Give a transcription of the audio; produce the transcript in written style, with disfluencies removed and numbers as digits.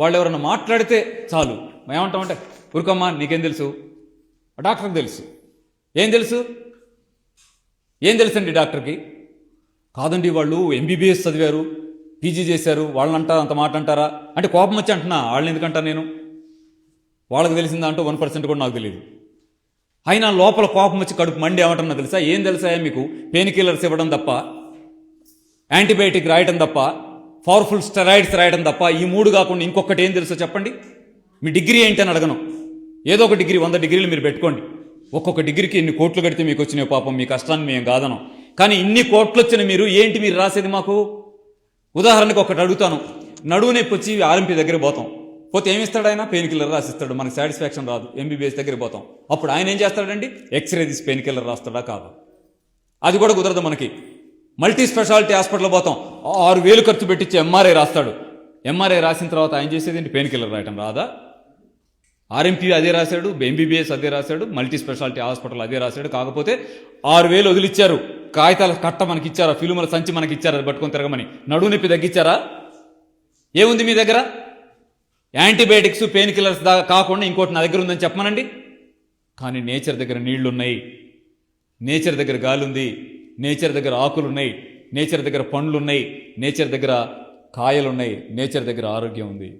వాళ్ళు ఎవరన్నా మాట్లాడితే చాలు ఏమంటామంటే ఊరుకమ్మా నీకేం తెలుసు, డాక్టర్కి తెలుసు. ఏం తెలుసు? ఏం తెలుసండి డాక్టర్కి? కాదండి వాళ్ళు ఎంబీబీఎస్ చదివారు, పీజీ చేశారు, వాళ్ళని అంటారు అంత మాట అంటారా అంటే కోపం వచ్చి అంటున్నా. వాళ్ళని ఎందుకంటా నేను? వాళ్ళకి తెలిసిందా అంటూ 1% కూడా నాకు తెలియదు. అయినా లోపల కోపం వచ్చి కడుపు మండి ఏమంటున్నా తెలుసా? ఏం తెలుసా మీకు? పెయిన్ కిల్లర్స్ ఇవ్వడం తప్ప, యాంటీబయాటిక్ రాయటం తప్ప, పవర్ఫుల్ స్టెరాయిడ్స్ రాయడం తప్ప, ఈ 3 కాకుండా ఇంకొకటి ఏం తెలుసో చెప్పండి. మీ డిగ్రీ ఏంటి అని అడగను. ఏదో ఒక డిగ్రీ, 100 డిగ్రీలు మీరు పెట్టుకోండి. ఒక్కొక్క డిగ్రీకి ఎన్ని కోట్లు కడితే మీకు వచ్చినాయి పాపం, మీ కష్టాన్ని మేము కాదనం. కానీ ఇన్ని కోట్లు వచ్చిన మీరు ఏంటి మీరు రాసేది మాకు? ఉదాహరణకు ఒకటి అడుగుతాను. నడువు నొప్పి వచ్చి ఆర్ఎంపీ దగ్గర పోతాం. పోతే ఏమిస్తాడు ఆయన? పెయిన్ కిల్లర్ రాసిస్తాడు. మనకి సాటిస్ఫాక్షన్ రాదు. ఎంబీబీఎస్ దగ్గర పోతాం. అప్పుడు ఆయన ఏం చేస్తాడండి? ఎక్స్రే తీసి పెయిన్ కిల్లర్ రాస్తాడా? కాదు. అది కూడా కుదరదు మనకి. మల్టీ స్పెషాలిటీ హాస్పిటల్ పోతాం, 6,000 ఖర్చు పెట్టించి ఎంఆర్ఐ రాస్తాడు. ఎంఆర్ఐ రాసిన తర్వాత ఆయన చేసేది ఏంటి? పెయిన్ కిల్లర్ రాయటం రాదా? ఆర్ఎంపీ అదే రాశాడు, ఎంబీబీఎస్ అదే రాశాడు, మల్టీ స్పెషాలిటీ హాస్పిటల్ అదే రాశాడు. కాకపోతే 6,000 వదిలిచ్చారు. కాగితాల కట్ట మనకి ఇచ్చారా? ఫిల్ముల సంచి మనకి ఇచ్చారా? అది పట్టుకొని తిరగమని. నడువు నొప్పి తగ్గించారా? ఏముంది మీ దగ్గర? యాంటీబయాటిక్స్, పెయిన్ కిల్లర్స్ కాకుండా ఇంకోటి నా దగ్గర ఉందని చెప్పమనండి. కానీ నేచర్ దగ్గర నీళ్లున్నాయి, నేచర్ దగ్గర గాలి ఉంది, నేచర్ దగ్గర ఆకులున్నాయి, నేచర్ దగ్గర పండ్లున్నాయి, నేచర్ దగ్గర కాయలున్నాయి, నేచర్ దగ్గర ఆరోగ్యం ఉంది.